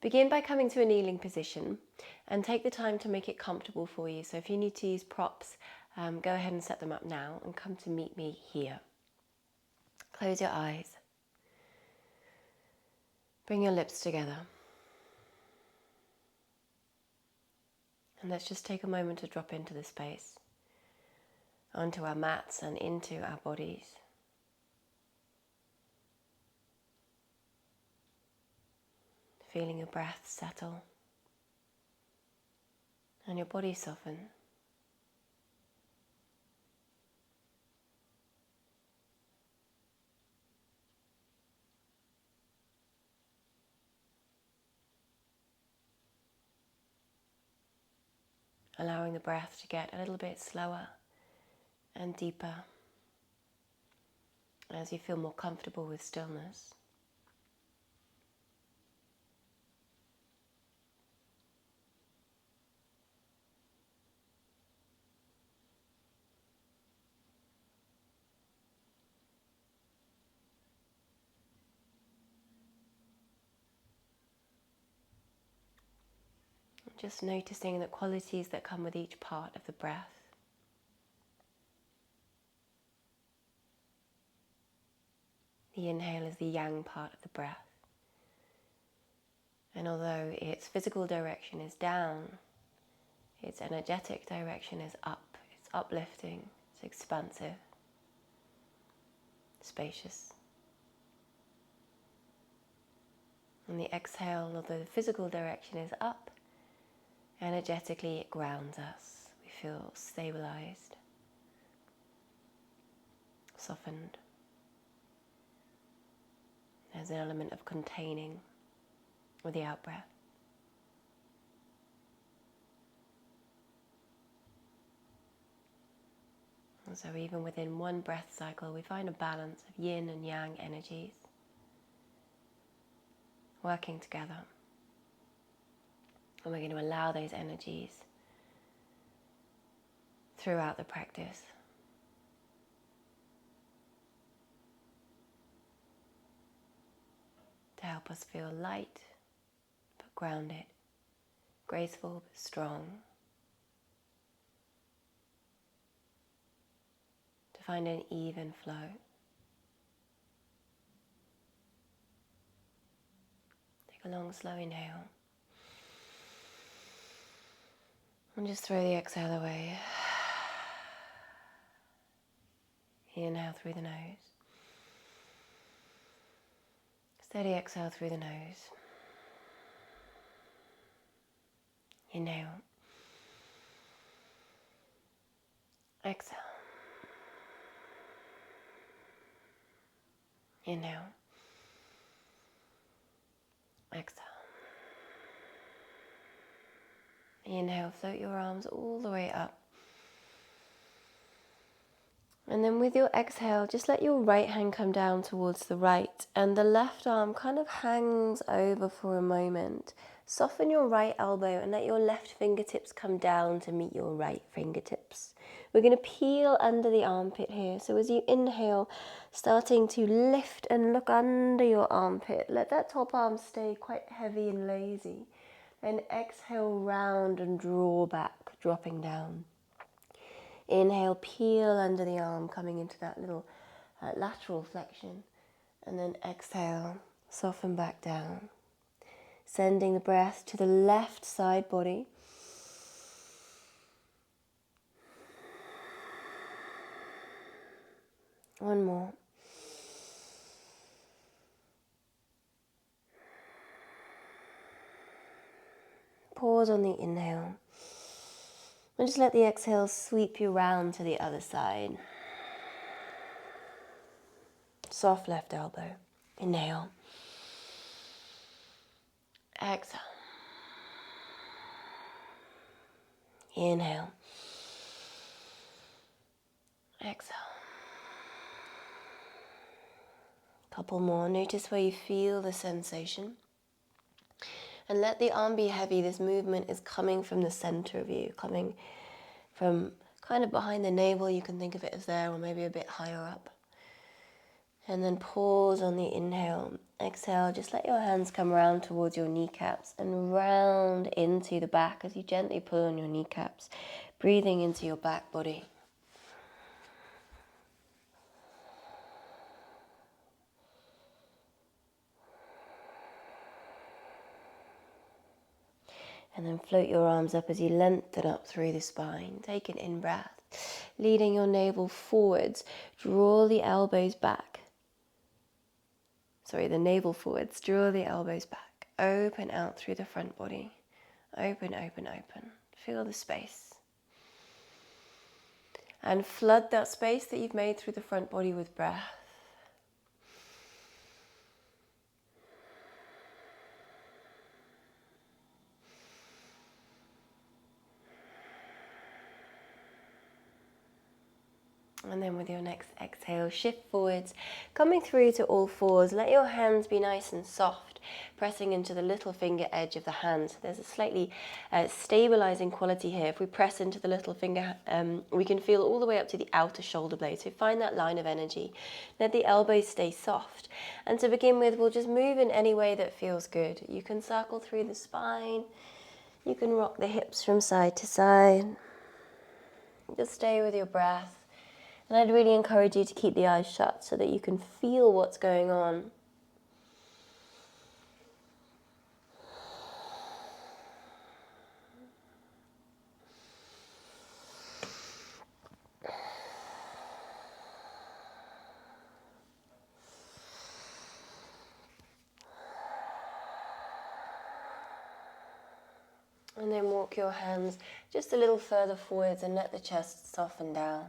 Begin by coming to a kneeling position and take the time to make it comfortable for you. So if you need to use props, go ahead and set them up now and come to meet me here. Close your eyes. Bring your lips together. And let's just take a moment to drop into the space, onto our mats and into our bodies. Feeling your breath settle and your body soften. Allowing the breath to get a little bit slower and deeper as you feel more comfortable with stillness. Just noticing the qualities that come with each part of the breath. The inhale is the yang part of the breath. And although its physical direction is down, its energetic direction is up. It's uplifting, it's expansive, spacious. And the exhale, although the physical direction is up, energetically it grounds us. We feel stabilized, softened. There's an element of containing with the out-breath. And so even within one breath cycle, we find a balance of yin and yang energies working together. And we're going to allow those energies throughout the practice to help us feel light but grounded, graceful but strong, to find an even flow. Take a long, slow inhale. And just throw the exhale away. Inhale through the nose. Steady exhale through the nose. Inhale. Exhale. Inhale. Exhale. Inhale, float your arms all the way up. And then with your exhale, just let your right hand come down towards the right and the left arm kind of hangs over for a moment. Soften your right elbow and let your left fingertips come down to meet your right fingertips. We're going to peel under the armpit here. So as you inhale, starting to lift and look under your armpit. Let that top arm stay quite heavy and lazy. Then exhale, round and draw back, dropping down. Inhale, peel under the arm, coming into that little lateral flexion. And then exhale, soften back down. Sending the breath to the left side body. One more. Pause on the inhale. And just let the exhale sweep you round to the other side. Soft left elbow. Inhale. Exhale. Inhale. Exhale. Couple more. Notice where you feel the sensation. And let the arm be heavy. This movement is coming from the center of you, coming from kind of behind the navel. You can think of it as there, or maybe a bit higher up. And then pause on the inhale. Exhale, just let your hands come round towards your kneecaps and round into the back as you gently pull on your kneecaps, breathing into your back body. And then float your arms up as you lengthen up through the spine. Take an in-breath, leading your navel forwards. Draw the elbows back. The navel forwards. Draw the elbows back. Open out through the front body. Open, open, open. Feel the space. And flood that space that you've made through the front body with breath. And then with your next exhale, shift forwards, coming through to all fours. Let your hands be nice and soft, pressing into the little finger edge of the hand. So there's a slightly stabilizing quality here. If we press into the little finger, we can feel all the way up to the outer shoulder blade. So find that line of energy. Let the elbows stay soft. And to begin with, we'll just move in any way that feels good. You can circle through the spine. You can rock the hips from side to side. Just stay with your breath. And I'd really encourage you to keep the eyes shut so that you can feel what's going on. And then walk your hands just a little further forwards and let the chest soften down.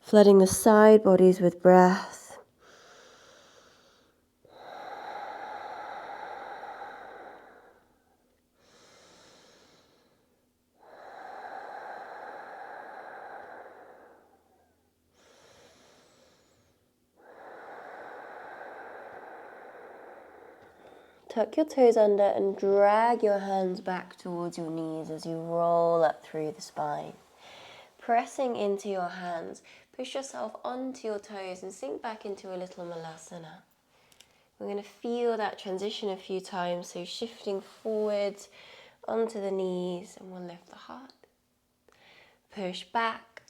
Flooding the side bodies with breath. Tuck your toes under and drag your hands back towards your knees as you roll up through the spine. Pressing into your hands, push yourself onto your toes and sink back into a little malasana. We're going to feel that transition a few times, so shifting forwards onto the knees, and we'll lift the heart. Push back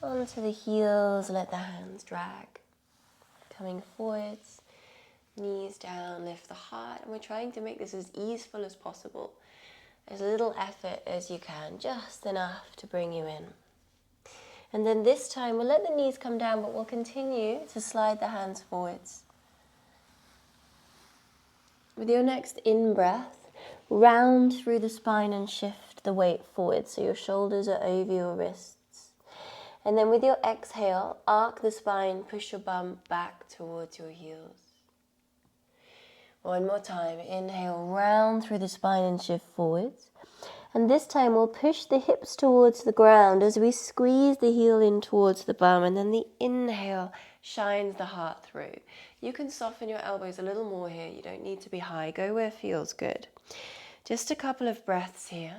onto the heels, let the hands drag. Coming forwards, knees down, lift the heart, and we're trying to make this as easeful as possible. As little effort as you can, just enough to bring you in. And then this time, we'll let the knees come down, but we'll continue to slide the hands forwards. With your next in-breath, round through the spine and shift the weight forward so your shoulders are over your wrists. And then with your exhale, arc the spine, push your bum back towards your heels. One more time, inhale, round through the spine and shift forwards. And this time we'll push the hips towards the ground as we squeeze the heel in towards the bum, and then the inhale shines the heart through. You can soften your elbows a little more here. You don't need to be high. Go where feels good. Just a couple of breaths here.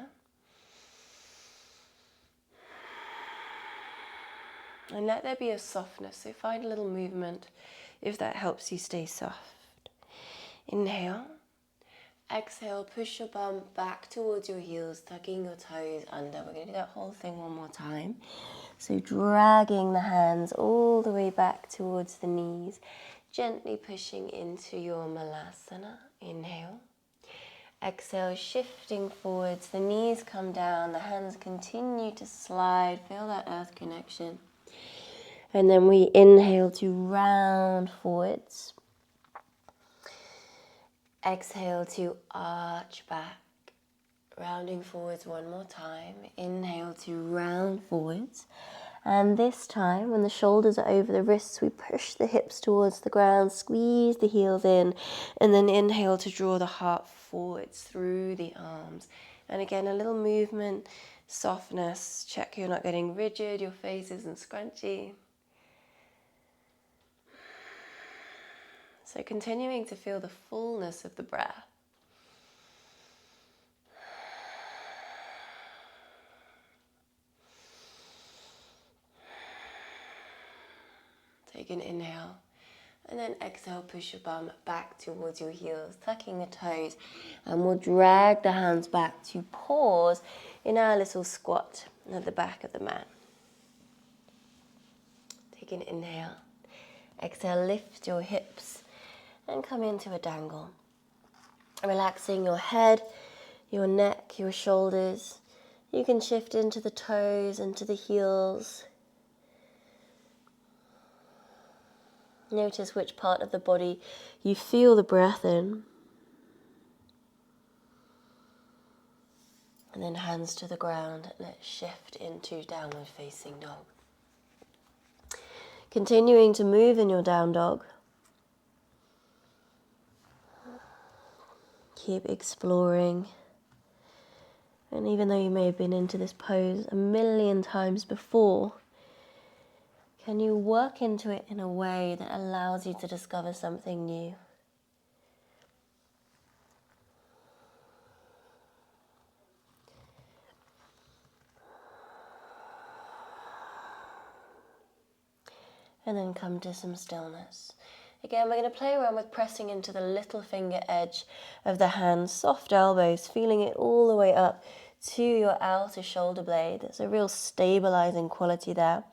And let there be a softness. So find a little movement if that helps you stay soft. Inhale. Exhale, push your bum back towards your heels, tucking your toes under. We're going to do that whole thing one more time. So dragging the hands all the way back towards the knees, gently pushing into your malasana. Inhale. Exhale, shifting forwards, the knees come down, the hands continue to slide. Feel that earth connection. And then we inhale to round forwards. Exhale to arch back, rounding forwards one more time. Inhale to round forwards. And this time, when the shoulders are over the wrists, we push the hips towards the ground, squeeze the heels in, and then inhale to draw the heart forwards through the arms. And again, a little movement, softness. Check you're not getting rigid, your face isn't scrunchy. So continuing to feel the fullness of the breath. Take exhale, push your bum back towards your heels, tucking the toes, and we'll drag the hands back to pause in our little squat at the back of the mat. Take an inhale. Exhale, lift your hips and come into a dangle. Relaxing your head, your neck, your shoulders. You can shift into the toes, into the heels. Notice which part of the body you feel the breath in. And then hands to the ground. Let's shift into downward facing dog. Continuing to move in your down dog. Keep exploring. And even though you may have been into this pose a million times before, can you work into it in a way that allows you to discover something new? And then come to some stillness. Again, we're going to play around with pressing into the little finger edge of the hands, soft elbows, feeling it all the way up to your outer shoulder blade. There's a real stabilizing quality there.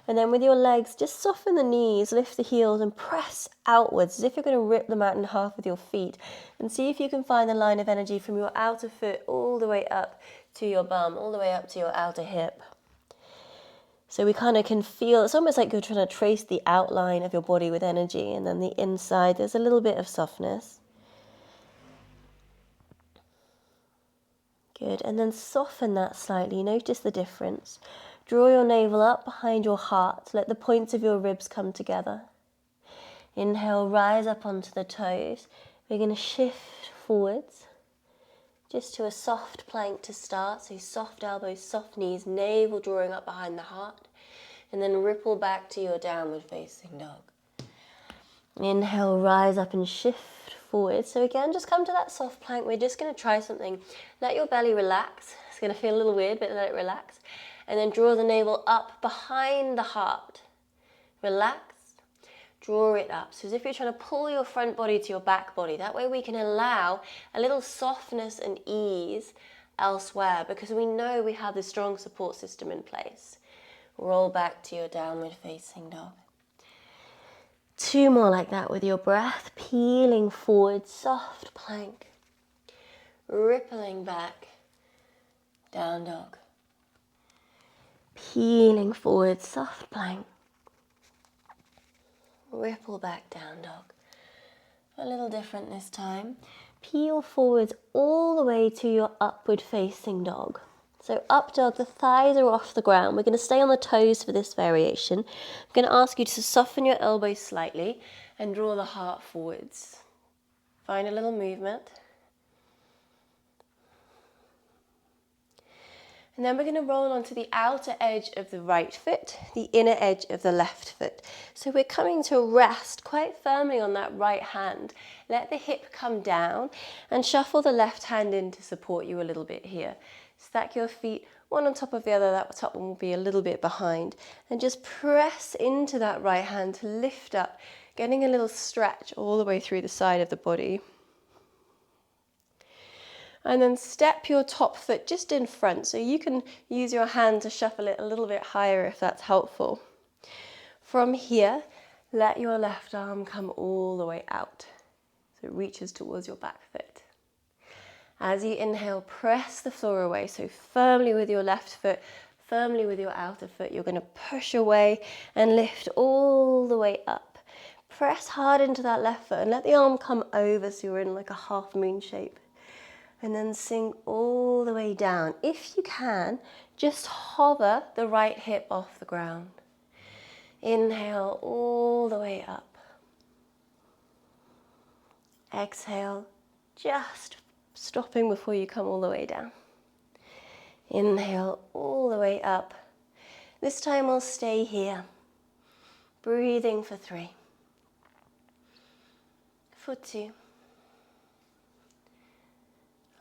And then with your legs, just soften the knees, lift the heels and press outwards as if you're going to rip the mat in half with your feet. And see if you can find the line of energy from your outer foot all the way up to your bum, all the way up to your outer hip. So we kind of can feel, it's almost like you're trying to trace the outline of your body with energy, and then the inside, there's a little bit of softness. Good, and then soften that slightly, notice the difference. Draw your navel up behind your heart, let the points of your ribs come together. Inhale, rise up onto the toes. We're going to shift forwards, just to a soft plank to start, so soft elbows, soft knees, navel drawing up behind the heart, and then ripple back to your downward facing dog. Inhale, rise up and shift forward. So again, just come to that soft plank. We're just going to try something. Let your belly relax. It's going to feel a little weird, but let it relax. And then draw the navel up behind the heart. Relax. Draw it up. So as if you're trying to pull your front body to your back body. That way we can allow a little softness and ease elsewhere, because we know we have this strong support system in place. Roll back to your downward facing dog. 2 more like that with your breath, peeling forward, soft plank, rippling back, down dog. Peeling forward, soft plank, ripple back, down dog. A little different this time. Peel forwards all the way to your upward facing dog. So up dog, the thighs are off the ground. We're going to stay on the toes for this variation. I'm going to ask you to soften your elbows slightly and draw the heart forwards. Find a little movement. And then we're going to roll onto the outer edge of the right foot, the inner edge of the left foot. So we're coming to rest quite firmly on that right hand. Let the hip come down and shuffle the left hand in to support you a little bit here. Stack your feet one on top of the other. That top one will be a little bit behind. And just press into that right hand to lift up, getting a little stretch all the way through the side of the body. And then step your top foot just in front, so you can use your hand to shuffle it a little bit higher if that's helpful. From here, let your left arm come all the way out, so it reaches towards your back foot. As you inhale, press the floor away, so firmly with your left foot, firmly with your outer foot, you're going to push away and lift all the way up. Press hard into that left foot and let the arm come over so you're in like a half moon shape. And then sink all the way down. If you can, just hover the right hip off the ground. Inhale all the way up. Exhale, just stopping before you come all the way down. Inhale all the way up. This time we'll stay here. Breathing for 3. For 2.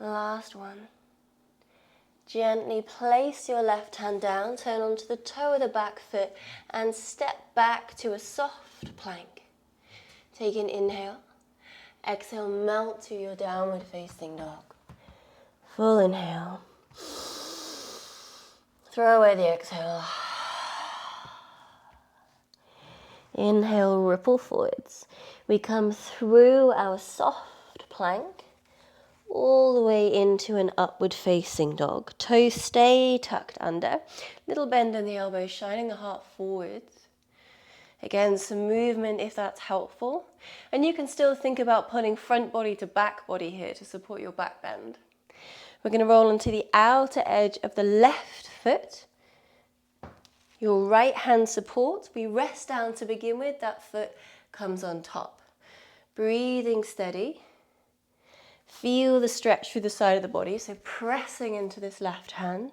Last one. Gently place your left hand down, turn onto the toe of the back foot and step back to a soft plank. Take an inhale. Exhale, melt to your downward facing dog. Full inhale. Throw away the exhale. Inhale, ripple forwards. We come through our soft plank all the way into an upward facing dog. Toes stay tucked under. Little bend in the elbows, shining the heart forwards. Again, some movement if that's helpful. And you can still think about pulling front body to back body here to support your back bend. We're going to roll onto the outer edge of the left foot. Your right hand supports. We rest down to begin with. That foot comes on top. Breathing steady. Feel the stretch through the side of the body. So pressing into this left hand.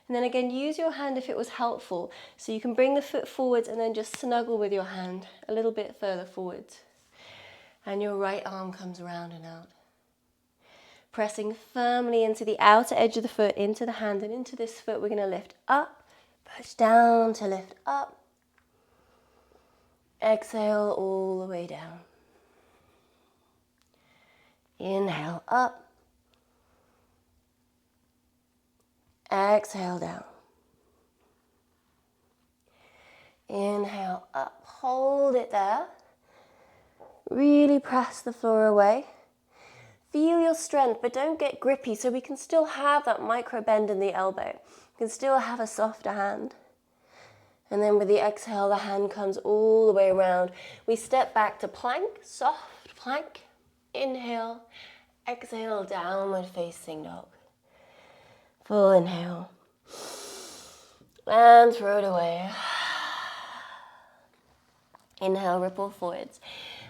And then again, use your hand if it was helpful. So you can bring the foot forwards and then just snuggle with your hand a little bit further forwards. And your right arm comes around and out. Pressing firmly into the outer edge of the foot, into the hand and into this foot. We're going to lift up. Push down to lift up. Exhale all the way down. Inhale up. Exhale down. Inhale up. Hold it there. Really press the floor away. Feel your strength, but don't get grippy, so we can still have that micro bend in the elbow. You can still have a softer hand. And then with the exhale, the hand comes all the way around. We step back to plank, soft plank. Inhale, exhale, downward facing dog. Full inhale. And throw it away. Inhale, ripple forwards.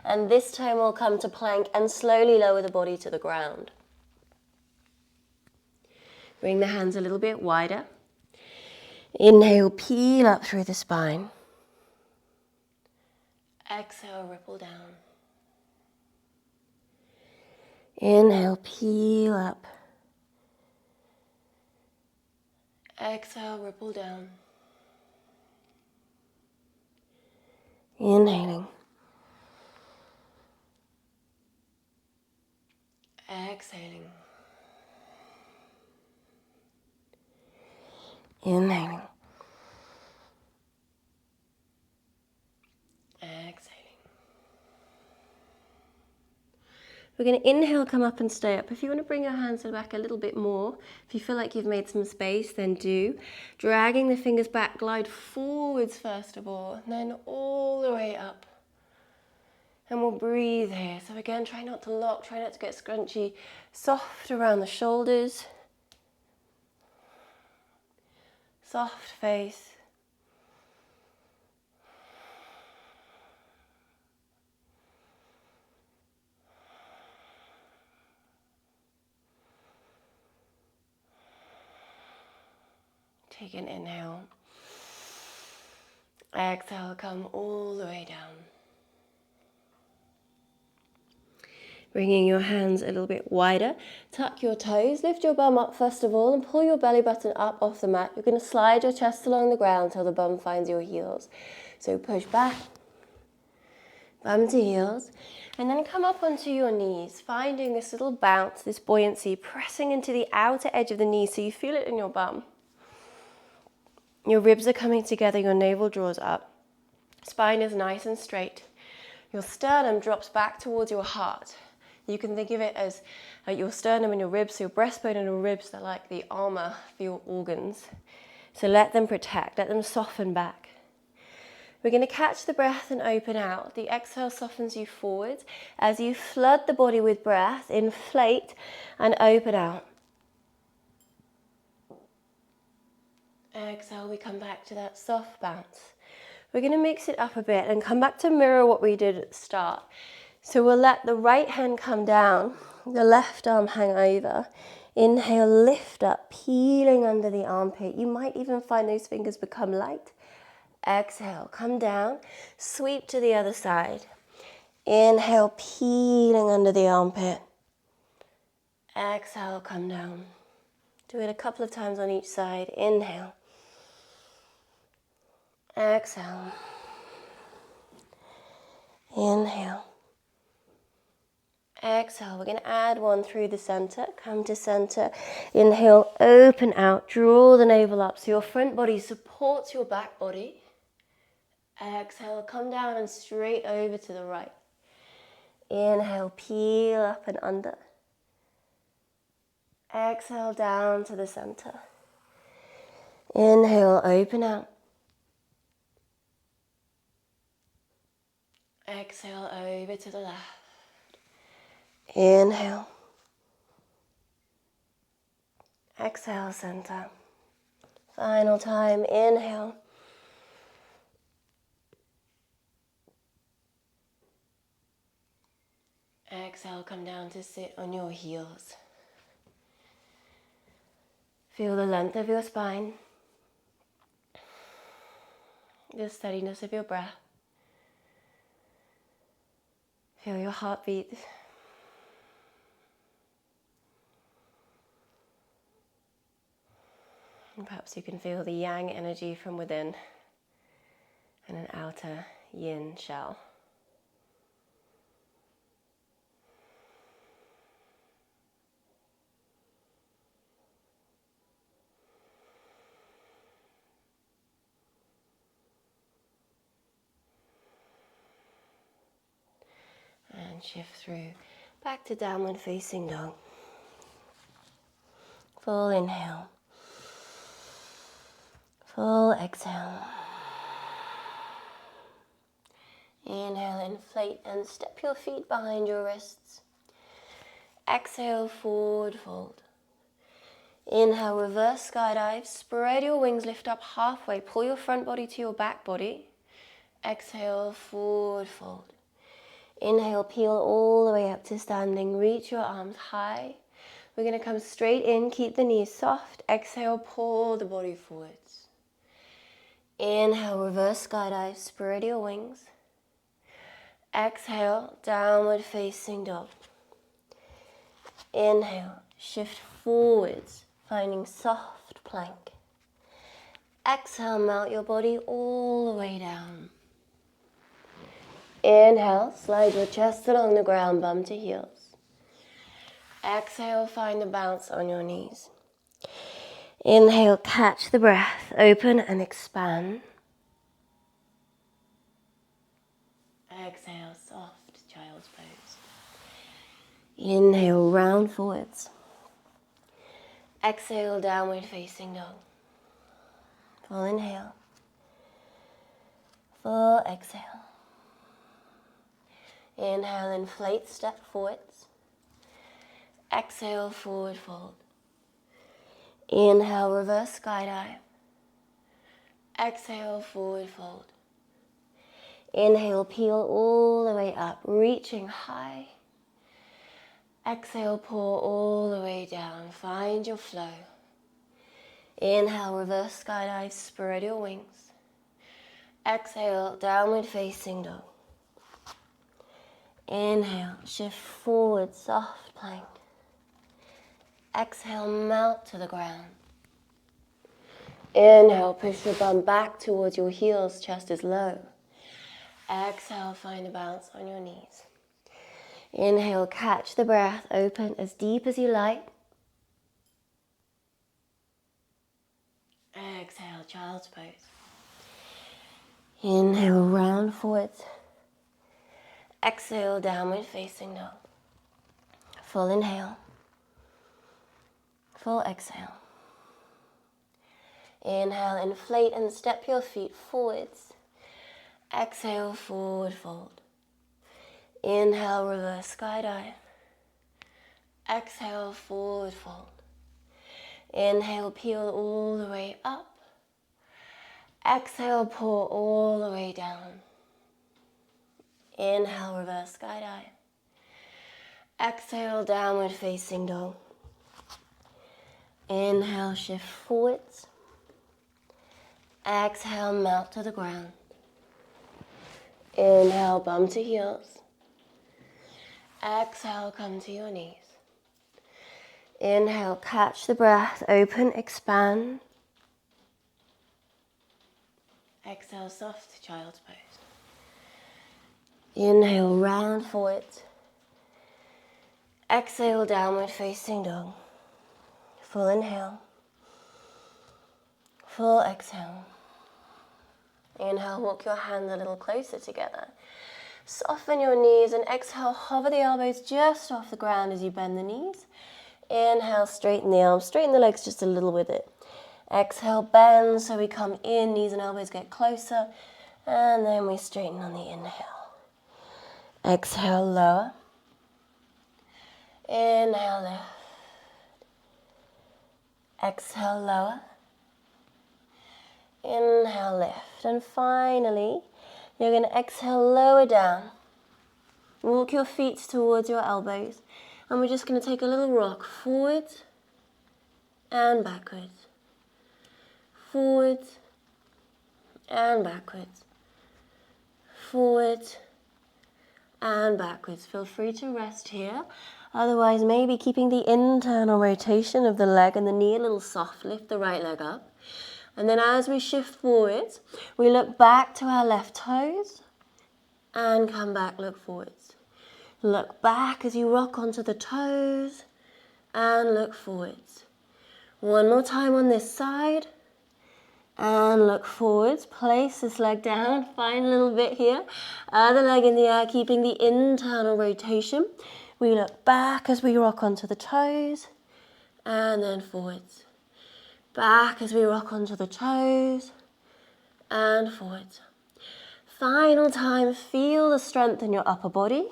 And this time we'll come to plank and slowly lower the body to the ground. Bring the hands a little bit wider. Inhale, peel up through the spine. Exhale, ripple down. Inhale, peel up. Exhale, ripple down. Inhaling. Exhaling. Inhaling. Exhaling. We're going to inhale, come up and stay up. If you want to bring your hands back a little bit more, if you feel like you've made some space, then do. Dragging the fingers back, glide forwards first of all, and then all the way up. And we'll breathe here. So again, try not to lock, try not to get scrunchy. Soft around the shoulders. Soft face. Take an inhale. Exhale, come all the way down. Bringing your hands a little bit wider. Tuck your toes, lift your bum up first of all and pull your belly button up off the mat. You're going to slide your chest along the ground till the bum finds your heels. So push back, bum to heels, and then come up onto your knees, finding this little bounce, this buoyancy, pressing into the outer edge of the knees so you feel it in your bum. Your ribs are coming together, your navel draws up. Spine is nice and straight. Your sternum drops back towards your heart. You can think of it as your sternum and your ribs, so your breastbone and your ribs are like the armor for your organs. So let them protect, let them soften back. We're going to catch the breath and open out. The exhale softens you forward. As you flood the body with breath, inflate and open out. Exhale, we come back to that soft bounce. We're going to mix it up a bit and come back to mirror what we did at the start. So we'll let the right hand come down, the left arm hang over. Inhale, lift up, peeling under the armpit. You might even find those fingers become light. Exhale, come down, sweep to the other side. Inhale, peeling under the armpit. Exhale, come down. Do it a couple of times on each side. Inhale. Exhale. Inhale. Exhale. We're going to add one through the center. Come to center. Inhale, open out. Draw the navel up so your front body supports your back body. Exhale, come down and straight over to the right. Inhale, peel up and under. Exhale, down to the center. Inhale, open out. Exhale, over to the left. Inhale. Exhale, center. Final time, inhale. Exhale, come down to sit on your heels. Feel the length of your spine, the steadiness of your breath. Feel your heartbeat. And perhaps you can feel the yang energy from within and an outer yin shell. And shift through back to downward facing dog. Full inhale. Full exhale. Inhale, inflate and step your feet behind your wrists. Exhale, forward fold. Inhale, reverse skydive. Spread your wings, lift up halfway. Pull your front body to your back body. Exhale, forward fold. Inhale, peel all the way up to standing. Reach your arms high. We're going to come straight in. Keep the knees soft. Exhale, pull the body forwards. Inhale, reverse skydive. Spread your wings. Exhale, downward facing dog. Inhale, shift forwards, finding soft plank. Exhale, melt your body all the way down. Inhale, slide your chest along the ground, bum to heels. Exhale, find a bounce on your knees. Inhale, catch the breath, open and expand. Exhale, soft child's pose. Inhale, round forwards. Exhale, downward facing dog. Full inhale. Full exhale. Inhale, inflate, step forwards. Exhale, forward fold. Inhale, reverse skydive. Exhale, forward fold. Inhale, peel all the way up, reaching high. Exhale, pour all the way down. Find your flow. Inhale, reverse skydive, spread your wings. Exhale, downward facing dog. Inhale, shift forward, soft plank. Exhale, melt to the ground. Inhale, push your bum back towards your heels, chest is low. Exhale, find a bounce on your knees. Inhale, catch the breath, open as deep as you like. Exhale, child's pose. Inhale, round forwards. Exhale, downward facing dog. Full inhale. Full exhale. Inhale, inflate and step your feet forwards. Exhale, forward fold. Inhale, reverse skydive. Exhale, forward fold. Inhale, peel all the way up. Exhale, pour all the way down. Inhale, reverse skydive. Exhale, downward facing dog. Inhale, shift forwards. Exhale, melt to the ground. Inhale, bum to heels. Exhale, come to your knees. Inhale, catch the breath, open, expand. Exhale, soft child's pose. Inhale, round forward. Exhale, downward facing dog. Full inhale. Full exhale. Inhale, walk your hands a little closer together. Soften your knees and exhale, hover the elbows just off the ground as you bend the knees. Inhale, straighten the arms, straighten the legs just a little with it. Exhale, bend so we come in, knees and elbows get closer, and then we straighten on the inhale. Exhale, lower. Inhale, lift. Exhale, lower. Inhale, lift. And finally, you're going to exhale, lower down. Walk your feet towards your elbows. And we're just going to take a little rock forward and backwards. Forward and backwards. Forward and backwards. Feel free to rest here. Otherwise, maybe keeping the internal rotation of the leg and the knee a little soft. Lift the right leg up. And then as we shift forwards, we look back to our left toes and come back, look forwards. Look back as you rock onto the toes and look forwards. One more time on this side and look forwards. Place this leg down, find a little bit here. Other leg in the air, keeping the internal rotation. We look back as we rock onto the toes and then forwards. Back as we rock onto the toes and forwards. Final time, feel the strength in your upper body.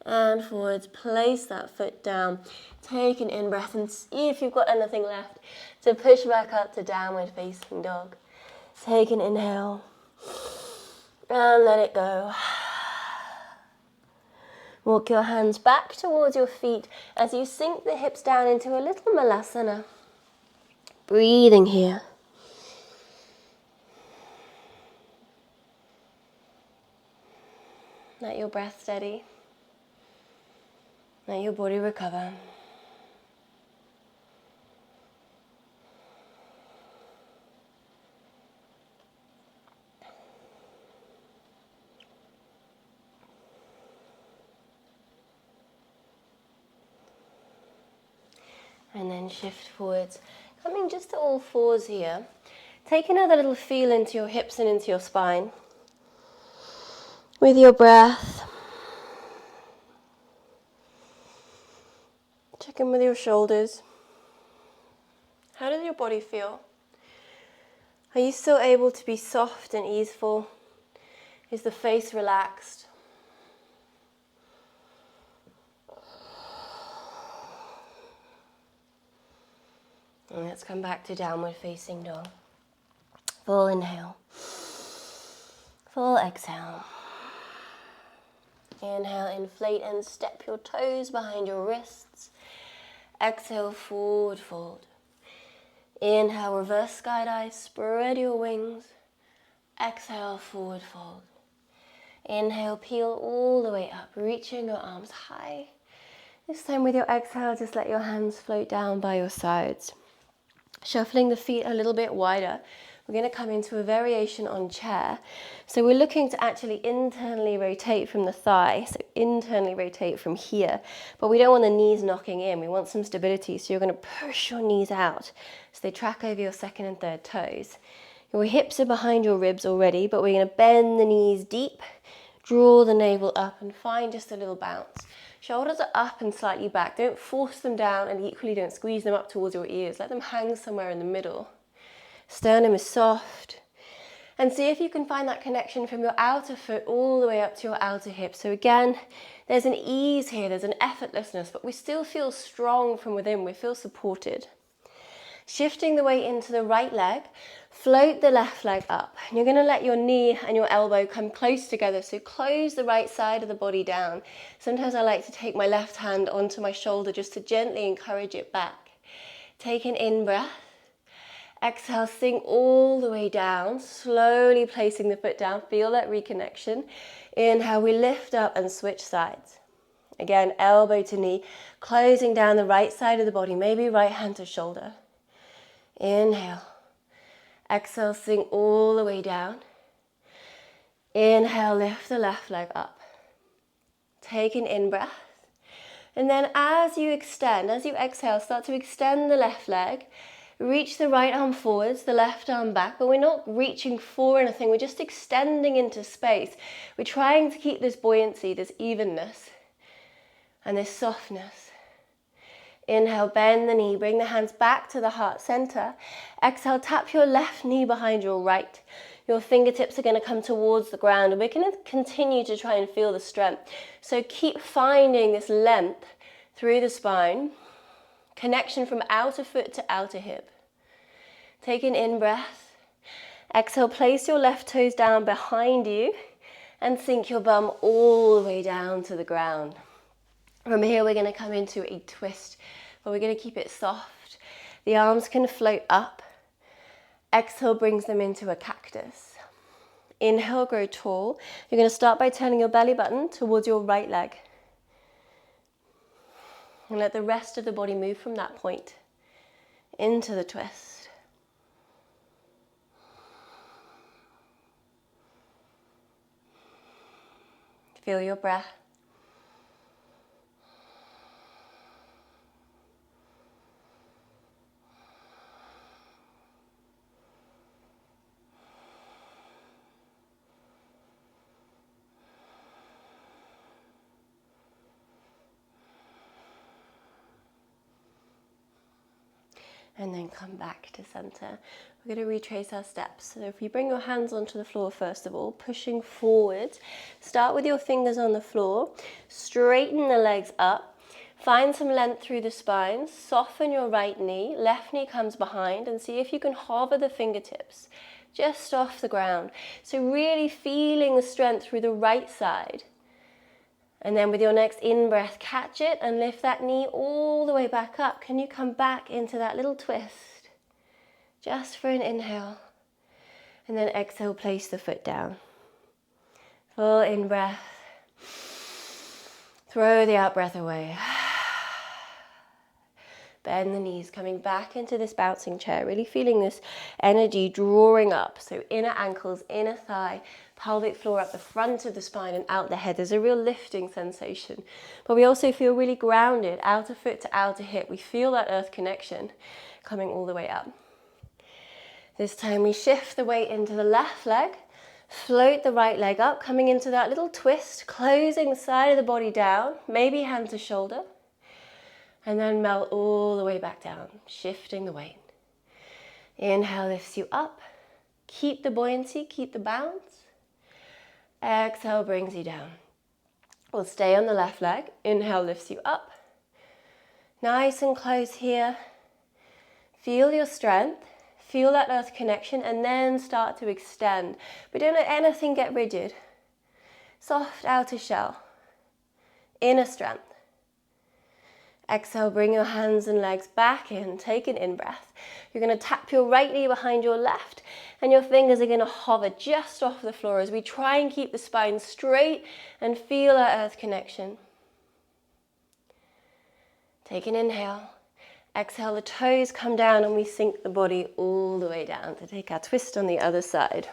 And forwards, place that foot down. Take an in-breath and see if you've got anything left to push back up to downward facing dog. Take an inhale and let it go. Walk your hands back towards your feet as you sink the hips down into a little malasana. Breathing here. Let your breath steady. Let your body recover. And then shift forwards. Coming just to all fours here. Take another little feel into your hips and into your spine. With your breath. Check in with your shoulders. How does your body feel? Are you still able to be soft and easeful? Is the face relaxed? And let's come back to downward facing dog. Full inhale. Full exhale. Inhale, inflate and step your toes behind your wrists. Exhale, forward fold. Inhale, reverse sky dive, spread your wings. Exhale, forward fold. Inhale, peel all the way up, reaching your arms high. This time with your exhale, just let your hands float down by your sides. Shuffling the feet a little bit wider. We're going to come into a variation on chair. So we're looking to actually internally rotate from the thigh, so internally rotate from here. But we don't want the knees knocking in, we want some stability. So you're going to push your knees out so they track over your second and third toes. Your hips are behind your ribs already, but we're going to bend the knees deep, draw the navel up and find just a little bounce. Shoulders are up and slightly back. Don't force them down and equally don't squeeze them up towards your ears. Let them hang somewhere in the middle. Sternum is soft. And see if you can find that connection from your outer foot all the way up to your outer hip. So again, there's an ease here, there's an effortlessness, but we still feel strong from within, we feel supported. Shifting the weight into the right leg, float the left leg up. And you're going to let your knee and your elbow come close together, so close the right side of the body down. Sometimes I like to take my left hand onto my shoulder just to gently encourage it back. Take an in-breath. Exhale, sink all the way down, slowly placing the foot down. Feel that reconnection. Inhale, we lift up and switch sides. Again, elbow to knee, closing down the right side of the body, maybe right hand to shoulder. Inhale. Exhale, sink all the way down. Inhale, lift the left leg up. Take an in-breath. And then as you exhale, start to extend the left leg. Reach the right arm forwards, the left arm back, but we're not reaching for anything. We're just extending into space. We're trying to keep this buoyancy, this evenness, and this softness. Inhale, bend the knee, bring the hands back to the heart center. Exhale, tap your left knee behind your right. Your fingertips are going to come towards the ground, and we're going to continue to try and feel the strength. So keep finding this length through the spine, connection from outer foot to outer hip. Take an in-breath. Exhale, place your left toes down behind you and sink your bum all the way down to the ground. From here, we're going to come into a twist, but we're going to keep it soft. The arms can float up. Exhale brings them into a cactus. Inhale, grow tall. You're going to start by turning your belly button towards your right leg. And let the rest of the body move from that point into the twist. Feel your breath. And then come back to center. We're going to retrace our steps. So if you bring your hands onto the floor first of all, pushing forward, start with your fingers on the floor, straighten the legs up, find some length through the spine, soften your right knee, left knee comes behind, and see if you can hover the fingertips just off the ground. So really feeling the strength through the right side. And then with your next in-breath, catch it and lift that knee all the way back up. Can you come back into that little twist? Just for an inhale. And then exhale, place the foot down. Full in-breath. Throw the out-breath away. Bend the knees, coming back into this bouncing chair. Really feeling this energy drawing up. So inner ankles, inner thigh, pelvic floor up the front of the spine and out the head. There's a real lifting sensation. But we also feel really grounded, outer foot to outer hip. We feel that earth connection coming all the way up. This time we shift the weight into the left leg, float the right leg up, coming into that little twist, closing the side of the body down, maybe hand to shoulder, and then melt all the way back down, shifting the weight. Inhale lifts you up. Keep the buoyancy, keep the bounce. Exhale brings you down. We'll stay on the left leg. Inhale lifts you up. Nice and close here. Feel your strength. Feel that earth connection and then start to extend. But don't let anything get rigid. Soft outer shell. Inner strength. Exhale, bring your hands and legs back in. Take an in-breath. You're going to tap your right knee behind your left and your fingers are going to hover just off the floor as we try and keep the spine straight and feel that earth connection. Take an inhale. Exhale, the toes come down and we sink the body all the way down to take our twist on the other side.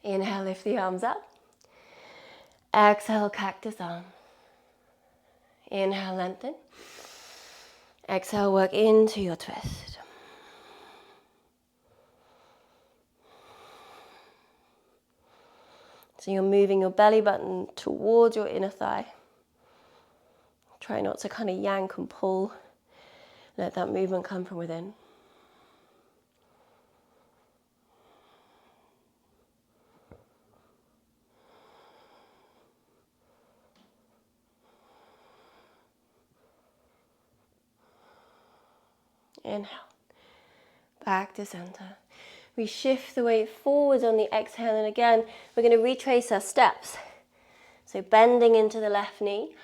Inhale, lift the arms up. Exhale, cactus arm. Inhale, lengthen. Exhale, work into your twist. So you're moving your belly button towards your inner thigh. Try not to kind of yank and pull. Let that movement come from within. Inhale, back to center. We shift the weight forwards on the exhale, and again, we're going to retrace our steps. So bending into the left knee,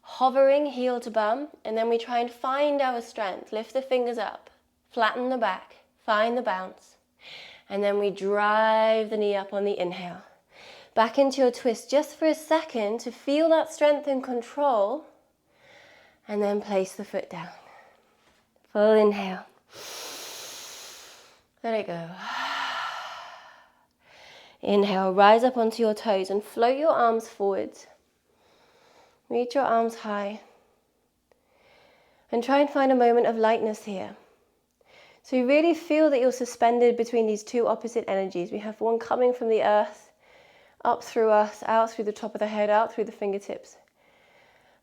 hovering heel to bum, and then we try and find our strength. Lift the fingers up, flatten the back, find the bounce, and then we drive the knee up on the inhale. Back into your twist just for a second to feel that strength and control, and then place the foot down. Full inhale. Let it go. Inhale, rise up onto your toes and float your arms forwards. Reach your arms high. And try and find a moment of lightness here. So you really feel that you're suspended between these two opposite energies. We have one coming from the earth, up through us, out through the top of the head, out through the fingertips.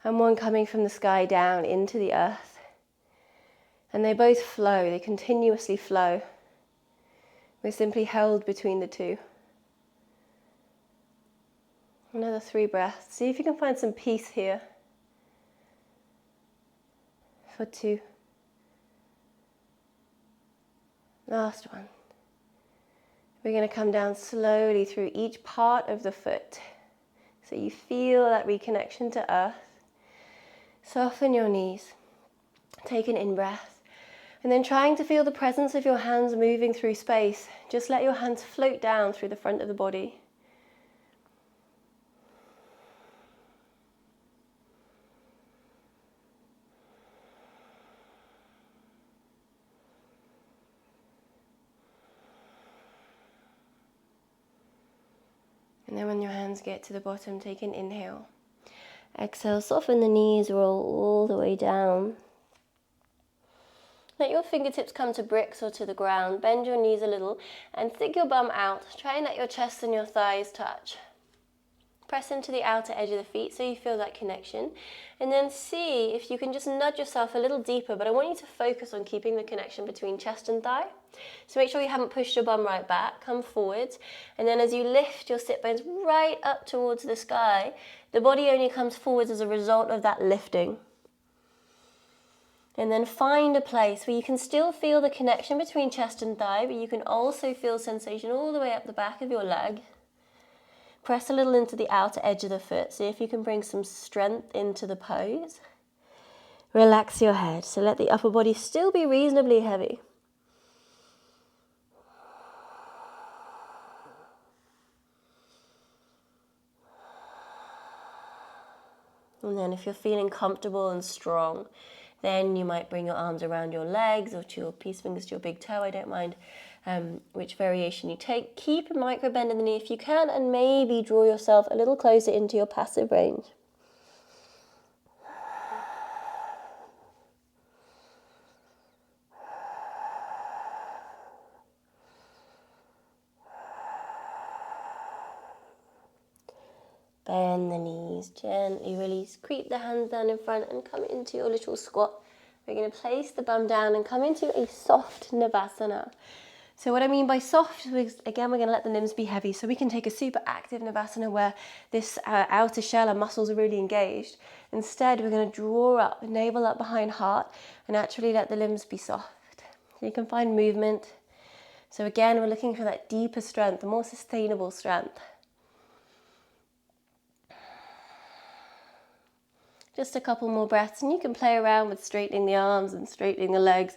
And one coming from the sky down into the earth. And they both flow, they continuously flow. We're simply held between the two. Another 3 breaths. See if you can find some peace here. For 2. Last one. We're going to come down slowly through each part of the foot. So you feel that reconnection to earth. Soften your knees. Take an in-breath. And then trying to feel the presence of your hands moving through space. Just let your hands float down through the front of the body. And then when your hands get to the bottom, take an inhale. Exhale, soften the knees, roll all the way down. Let your fingertips come to bricks or to the ground. Bend your knees a little and stick your bum out. Try and let your chest and your thighs touch. Press into the outer edge of the feet so you feel that connection. And then see if you can just nudge yourself a little deeper, but I want you to focus on keeping the connection between chest and thigh. So make sure you haven't pushed your bum right back. Come forwards. And then as you lift your sit bones right up towards the sky, the body only comes forwards as a result of that lifting. And then find a place where you can still feel the connection between chest and thigh, but you can also feel sensation all the way up the back of your leg. Press a little into the outer edge of the foot. See if you can bring some strength into the pose. Relax your head. So let the upper body still be reasonably heavy. And then if you're feeling comfortable and strong, then you might bring your arms around your legs or to your peace fingers to your big toe. I don't mind which variation you take. Keep a micro bend in the knee if you can, and maybe draw yourself a little closer into your passive range. Bend the knees, gently release, creep the hands down in front and come into your little squat. We're going to place the bum down and come into a soft Navasana. So what I mean by soft is, again, we're going to let the limbs be heavy. So we can take a super active Navasana where this outer shell and muscles are really engaged. Instead, we're going to draw up, navel up behind heart, and actually let the limbs be soft. So you can find movement. So again, we're looking for that deeper strength, a more sustainable strength. Just a couple more breaths, and you can play around with straightening the arms and straightening the legs.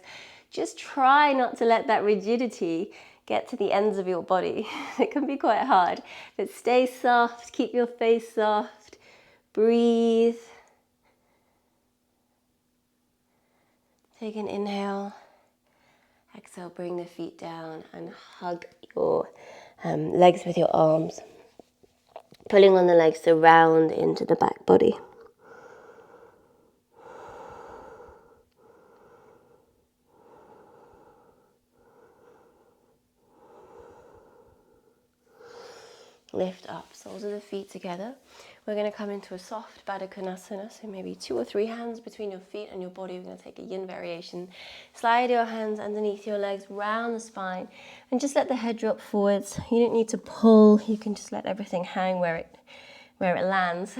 Just try not to let that rigidity get to the ends of your body. It can be quite hard, but stay soft, keep your face soft, breathe. Take an inhale, exhale, bring the feet down and hug your legs with your arms, pulling on the legs to round into the back body. Lift up, soles of the feet together. We're going to come into a soft Baddha Konasana, so maybe 2 or 3 hands between your feet and your body. We're going to take a yin variation. Slide your hands underneath your legs, round the spine, and just let the head drop forwards. You don't need to pull, you can just let everything hang where it lands.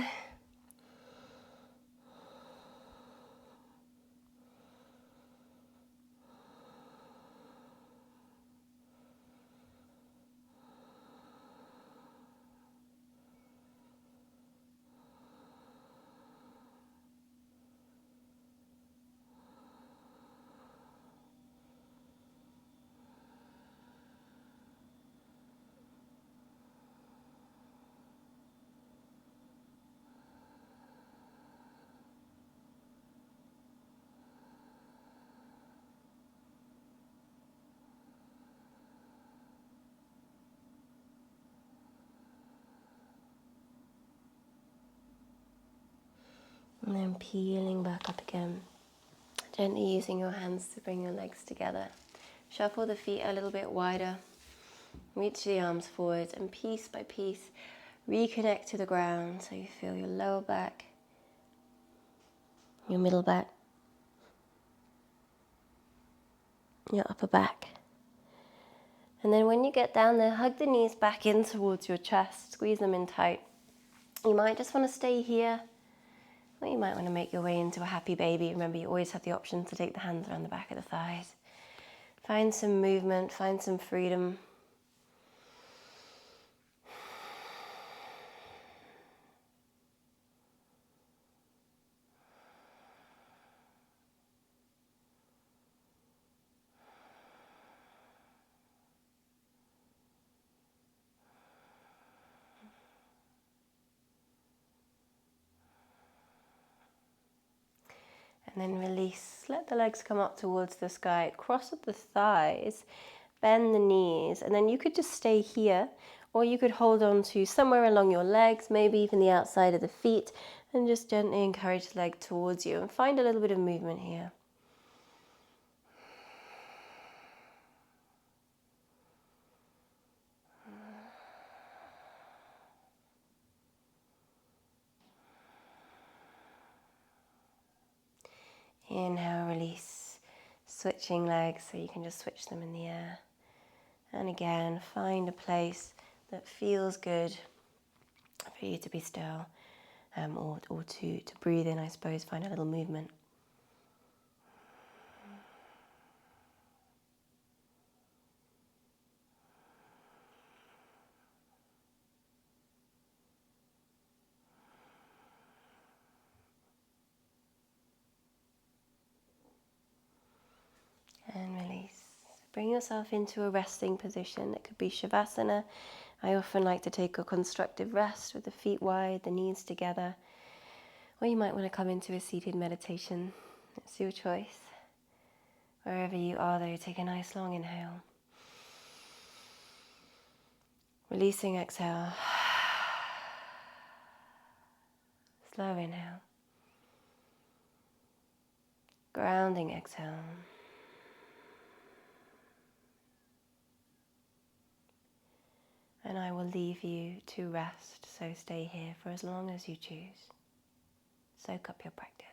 And then peeling back up again. Gently using your hands to bring your legs together. Shuffle the feet a little bit wider. Reach the arms forward and piece by piece reconnect to the ground so you feel your lower back, your middle back, your upper back. And then when you get down there, hug the knees back in towards your chest, squeeze them in tight. You might just want to stay here, or you might want to make your way into a happy baby. Remember, you always have the option to take the hands around the back of the thighs. Find some movement, find some freedom. And then release. Let the legs come up towards the sky. Cross at the thighs, bend the knees, and then you could just stay here, or you could hold on to somewhere along your legs, maybe even the outside of the feet, and just gently encourage the leg towards you and find a little bit of movement here. Inhale, release, switching legs so you can just switch them in the air. And again, find a place that feels good for you to be still, or to breathe in, I suppose, find a little movement. And release. Bring yourself into a resting position. It could be Shavasana. I often like to take a constructive rest with the feet wide, the knees together. Or you might want to come into a seated meditation. It's your choice. Wherever you are though, take a nice long inhale. Releasing exhale. Slow inhale. Grounding exhale. And I will leave you to rest, so stay here for as long as you choose. Soak up your practice.